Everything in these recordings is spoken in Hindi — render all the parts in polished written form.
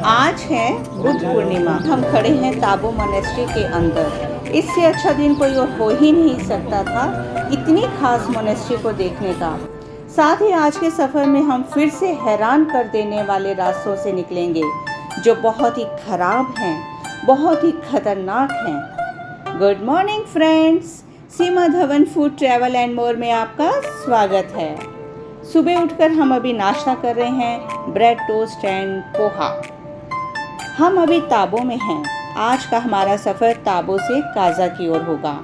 आज है बुद्ध पूर्णिमा। हम खड़े हैं ताबो मोनेस्ट्री के अंदर। इससे अच्छा दिन कोई और हो ही नहीं सकता था इतनी खास मोनेस्ट्री को देखने का। साथ ही आज के सफ़र में हम फिर से हैरान कर देने वाले रास्तों से निकलेंगे जो बहुत ही खराब हैं, बहुत ही खतरनाक हैं। Good morning friends, Seema Dhawan food travel and more में आपका स्वागत है। सुबह उठकर हम अभी नाश्ता कर रहे हैं, ब्रेड टोस्ट एंड पोहा। हम अभी ताबो में हैं। आज का हमारा सफ़र ताबो से काजा की ओर होगा।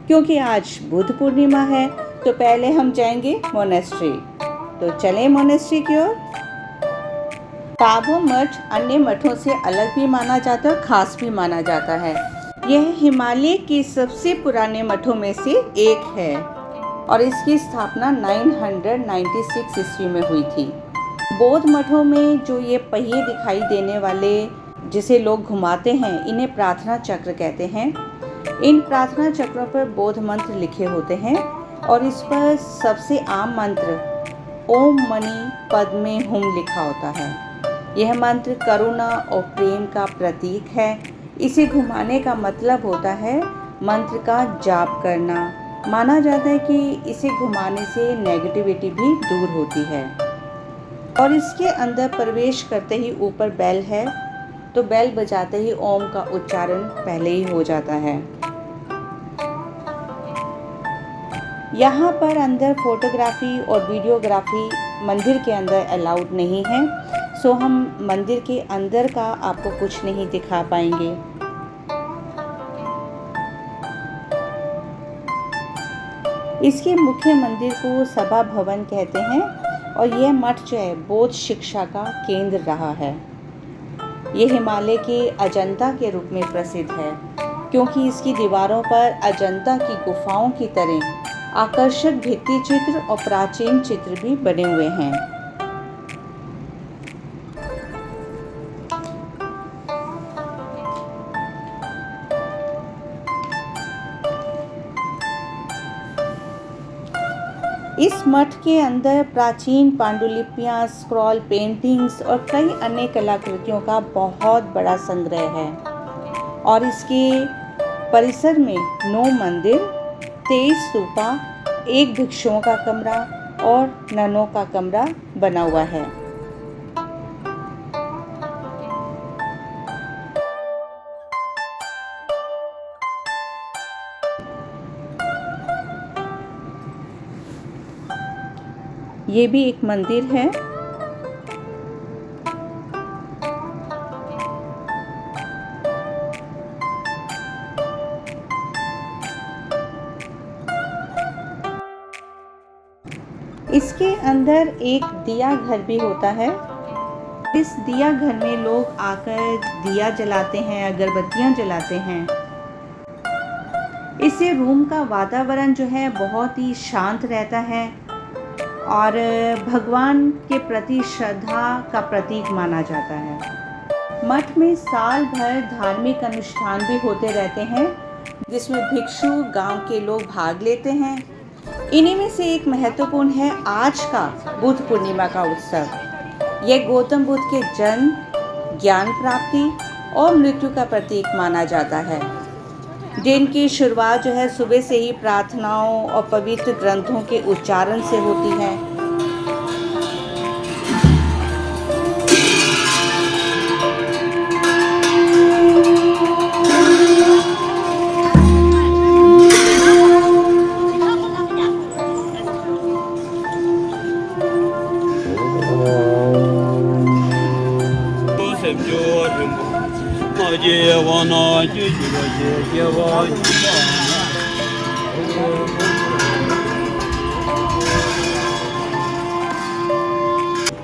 क्योंकि आज बुद्ध पूर्णिमा है तो पहले हम जाएंगे मोनेस्ट्री। तो चलें मोनेस्ट्री की ओर। ताबो मठ अन्य मठों से अलग भी माना जाता है और ख़ास भी माना जाता है। यह हिमालय के सबसे पुराने मठों में से एक है और इसकी स्थापना 996 ईस्वी में हुई थी। बौद्ध मठों में जो ये पहिए दिखाई देने वाले जिसे लोग घुमाते हैं, इन्हें प्रार्थना चक्र कहते हैं। इन प्रार्थना चक्रों पर बौद्ध मंत्र लिखे होते हैं और इस पर सबसे आम मंत्र ओम मणि पद्मे हुम लिखा होता है। यह मंत्र करुणा और प्रेम का प्रतीक है। इसे घुमाने का मतलब होता है मंत्र का जाप करना। माना जाता है कि इसे घुमाने से नेगेटिविटी भी दूर होती है। और इसके अंदर प्रवेश करते ही ऊपर बेल है, तो बेल बजाते ही ओम का उच्चारण पहले ही हो जाता है। यहाँ पर अंदर फोटोग्राफी और वीडियोग्राफी मंदिर के अंदर अलाउड नहीं है, सो हम मंदिर के अंदर का आपको कुछ नहीं दिखा पाएंगे। इसके मुख्य मंदिर को सभा भवन कहते हैं और यह मठ जो है बौद्ध शिक्षा का केंद्र रहा है। यह हिमालय के अजंता के रूप में प्रसिद्ध है क्योंकि इसकी दीवारों पर अजंता की गुफाओं की तरह आकर्षक भित्ति चित्र और प्राचीन चित्र भी बने हुए हैं। इस मठ के अंदर प्राचीन पांडुलिपियां, स्क्रॉल पेंटिंग्स और कई अन्य कलाकृतियों का बहुत बड़ा संग्रह है। और इसके परिसर में 9 मंदिर, 23 स्तूपा, 1 भिक्षुओं का कमरा और ननों का कमरा बना हुआ है। ये भी एक मंदिर है। इसके अंदर एक दिया घर भी होता है। इस दिया घर में लोग आकर दिया जलाते हैं, अगरबत्तियां जलाते हैं। इससे रूम का वातावरण जो है बहुत ही शांत रहता है और भगवान के प्रति श्रद्धा का प्रतीक माना जाता है। मठ में साल भर धार्मिक अनुष्ठान भी होते रहते हैं जिसमें भिक्षु गांव के लोग भाग लेते हैं। इन्हीं में से एक महत्वपूर्ण है आज का बुद्ध पूर्णिमा का उत्सव। यह गौतम बुद्ध के जन्म, ज्ञान प्राप्ति और मृत्यु का प्रतीक माना जाता है। दिन की शुरुआत जो है सुबह से ही प्रार्थनाओं और पवित्र ग्रंथों के उच्चारण से होती है।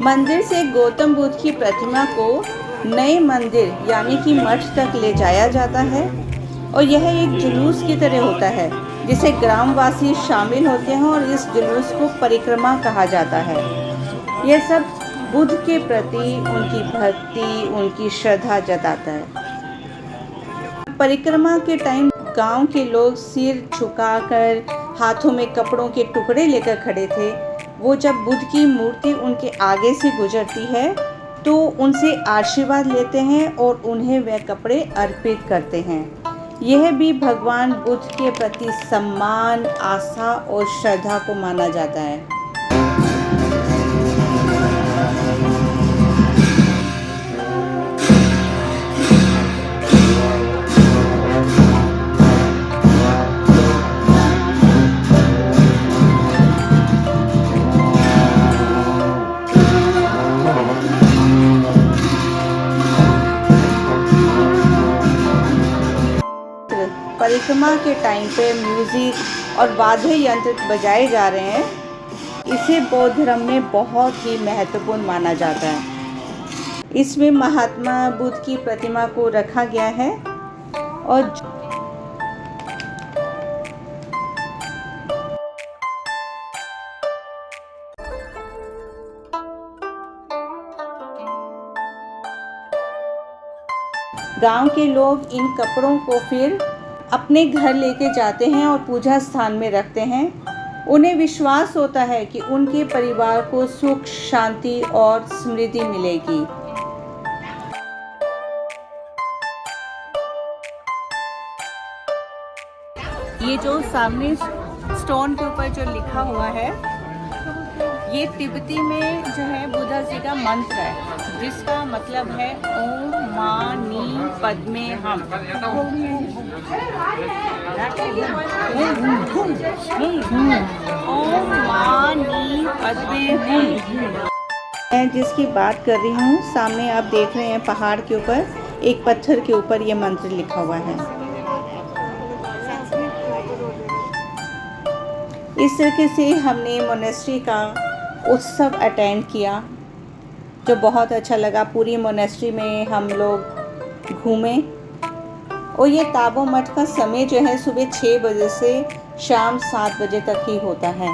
मंदिर से गौतम बुद्ध की प्रतिमा को नए मंदिर यानी कि मठ तक ले जाया जाता है और यह एक जुलूस की तरह होता है जिसे ग्रामवासी शामिल होते हैं और इस जुलूस को परिक्रमा कहा जाता है। यह सब बुद्ध के प्रति उनकी भक्ति, उनकी श्रद्धा जताता है। परिक्रमा के टाइम गांव के लोग सिर झुकाकर हाथों में कपड़ों के टुकड़े लेकर खड़े थे वो जब बुद्ध की मूर्ति उनके आगे से गुजरती है तो उनसे आशीर्वाद लेते हैं और उन्हें वह कपड़े अर्पित करते हैं। यह भी भगवान बुद्ध के प्रति सम्मान, आस्था और श्रद्धा को माना जाता है। परिक्रमा के टाइम पे म्यूज़िक और वाद्य यंत्र बजाए जा रहे हैं। इसे बौद्ध धर्म में बहुत ही महत्वपूर्ण माना जाता है। इसमें महात्मा बुद्ध की प्रतिमा को रखा गया है और गांव के लोग इन कपड़ों को फिर अपने घर लेके जाते हैं और पूजा स्थान में रखते हैं। उन्हें विश्वास होता है कि उनके परिवार को सुख, शांति और समृद्धि मिलेगी। ये जो सामने स्टोन के ऊपर जो लिखा हुआ है, ये तिब्बती में जो है बुद्धा जी का मंत्र है, जिसका मतलब है ओम मानी पद्मे हम। ओम मानी पद्मे हम। मैं जिसकी बात कर रही हूँ, सामने आप देख रहे हैं पहाड़ के ऊपर एक पत्थर के ऊपर ये मंत्र लिखा हुआ है। इस तरीके से हमने मोनेस्ट्री का उत्सव अटेंड किया, जो बहुत अच्छा लगा। पूरी मोनेस्ट्री में हम लोग घूमे और ये ताबो मठ का समय जो है सुबह 6 बजे से शाम 7 बजे तक ही होता है।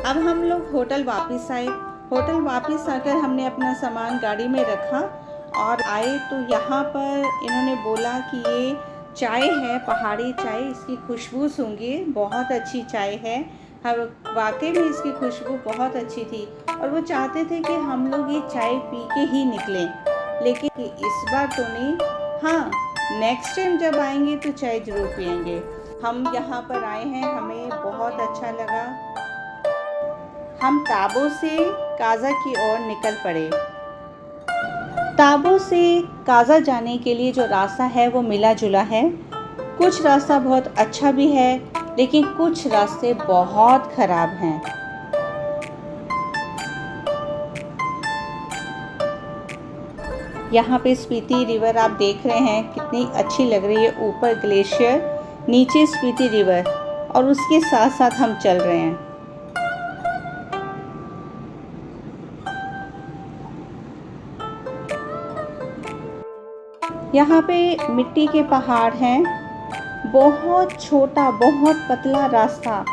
अब हम लोग होटल वापस आए। होटल वापस आकर हमने अपना सामान गाड़ी में रखा और आए तो यहाँ पर इन्होंने बोला कि ये चाय है, पहाड़ी चाय, इसकी खुशबू सूंघिए, बहुत अच्छी चाय है। हाँ, वाकई में इसकी खुशबू बहुत अच्छी थी और वो चाहते थे कि हम लोग ये चाय पी के ही निकलें, लेकिन इस बार तो नहीं। हाँ, नेक्स्ट टाइम जब आएंगे तो चाय ज़रूर पियेंगे। हम यहाँ पर आए हैं, हमें बहुत अच्छा लगा। हम ताबो से काजा की ओर निकल पड़े। ताबो से काजा जाने के लिए जो रास्ता है वो मिला जुला है। कुछ रास्ता बहुत अच्छा भी है, लेकिन कुछ रास्ते बहुत खराब हैं। यहाँ पे स्पीति रिवर आप देख रहे हैं, कितनी अच्छी लग रही है। ऊपर ग्लेशियर, नीचे स्पीति रिवर और उसके साथ साथ हम चल रहे हैं। यहाँ पे मिट्टी के पहाड़ हैं, बहुत छोटा, बहुत पतला रास्ता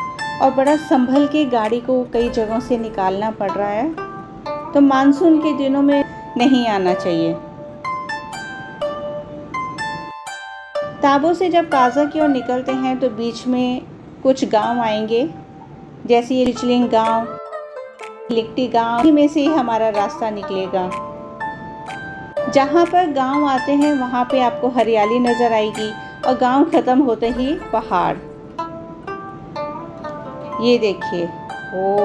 और बड़ा संभल के गाड़ी को कई जगहों से निकालना पड़ रहा है। तो मानसून के दिनों में नहीं आना चाहिए। ताबो से जब काजा की ओर निकलते हैं तो बीच में कुछ गांव आएंगे, जैसे ये रिचलिंग गांव, लिकटी गांव में से ही हमारा रास्ता निकलेगा। जहाँ पर गांव आते हैं वहाँ पे आपको हरियाली नज़र आएगी और गांव ख़त्म होते ही पहाड़। ये देखिए, ओ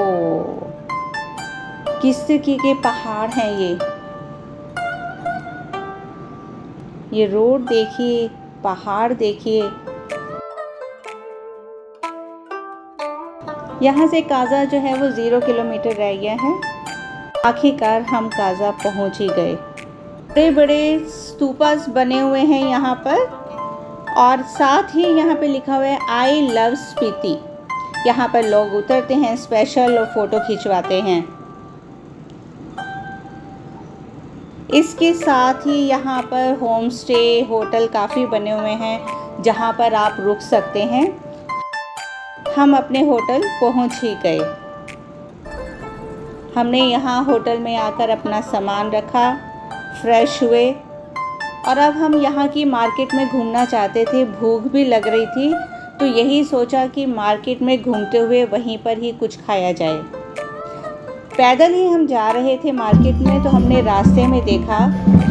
किस तरीके के पहाड़ हैं ये रोड देखिए, पहाड़ देखिए। यहाँ से काजा जो है वो 0 किलोमीटर रह गया है। आखिरकार हम काजा पहुँच ही गए। बड़े बड़े स्तूपास बने हुए हैं यहाँ पर और साथ ही यहाँ पे लिखा हुआ है आई लव स्पीति। यहाँ पर लोग उतरते हैं स्पेशल और फ़ोटो खिंचवाते हैं। इसके साथ ही यहाँ पर होम स्टे, होटल काफ़ी बने हुए हैं जहाँ पर आप रुक सकते हैं। हम अपने होटल पहुँच ही गए। हमने यहाँ होटल में आकर अपना सामान रखा, फ्रेश हुए और अब हम यहाँ की मार्केट में घूमना चाहते थे। भूख भी लग रही थी तो यही सोचा कि मार्केट में घूमते हुए वहीं पर ही कुछ खाया जाए। पैदल ही हम जा रहे थे मार्केट में, तो हमने रास्ते में देखा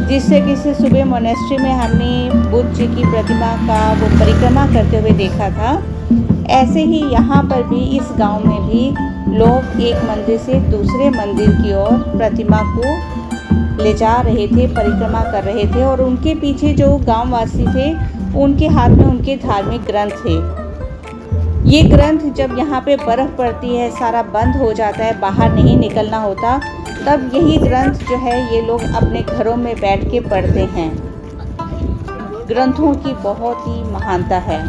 जिससे किसी सुबह मोनेस्ट्री में हमने बुद्ध जी की प्रतिमा का वो परिक्रमा करते हुए देखा था, ऐसे ही यहाँ पर भी इस गांव में भी लोग एक मंदिर से दूसरे मंदिर की ओर प्रतिमा को ले जा रहे थे, परिक्रमा कर रहे थे। और उनके पीछे जो गांववासी थे उनके हाथ में उनके धार्मिक ग्रंथ थे। ये ग्रंथ जब यहाँ पे बर्फ़ पड़ती है, सारा बंद हो जाता है, बाहर नहीं निकलना होता, तब यही ग्रंथ जो है ये लोग अपने घरों में बैठ के पढ़ते हैं। ग्रंथों की बहुत ही महानता है।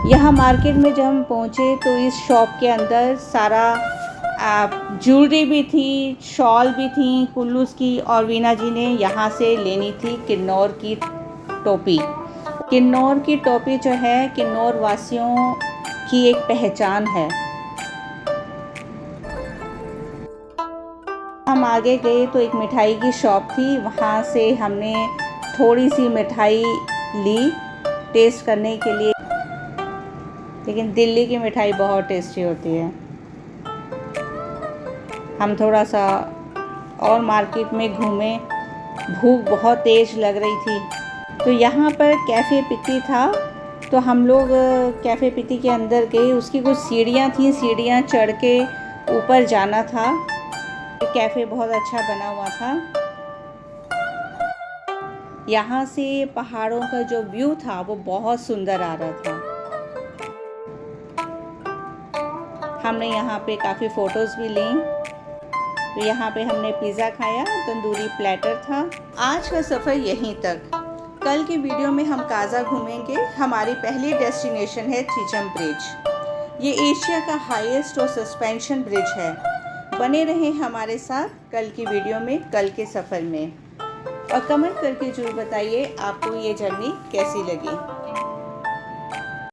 यहाँ मार्केट में जब हम पहुँचे तो इस शॉप के अंदर सारा ज्वेलरी भी थी, शॉल भी थी कुल्लूस की, और वीना जी ने यहाँ से लेनी थी किन्नौर की टोपी। किन्नौर की टोपी जो है किन्नौर वासियों की एक पहचान है। हम आगे गए तो एक मिठाई की शॉप थी, वहाँ से हमने थोड़ी सी मिठाई ली टेस्ट करने के लिए, लेकिन दिल्ली की मिठाई बहुत टेस्टी होती है। हम थोड़ा सा और मार्केट में घूमे, भूख बहुत तेज़ लग रही थी, तो यहाँ पर कैफ़े पित्ती था, तो हम लोग कैफ़े पित्ती के अंदर गए। उसकी कुछ सीढ़ियाँ थी, सीढ़ियाँ चढ़ के ऊपर जाना था। कैफ़े बहुत अच्छा बना हुआ था। यहाँ से पहाड़ों का जो व्यू था वो बहुत सुंदर आ रहा था। हमने यहाँ पे काफ़ी फ़ोटोज़ भी ली। तो यहाँ पे हमने पिज़्ज़ा खाया, तंदूरी प्लेटर था। आज का सफ़र यहीं तक। कल की वीडियो में हम काजा घूमेंगे। हमारी पहली डेस्टिनेशन है थ्रीचम ब्रिज। ये एशिया का हाईएस्ट और सस्पेंशन ब्रिज है। बने रहें हमारे साथ कल की वीडियो में, कल के सफ़र में, और कमेंट करके ज़रूर बताइए आपको ये जर्नी कैसी लगी।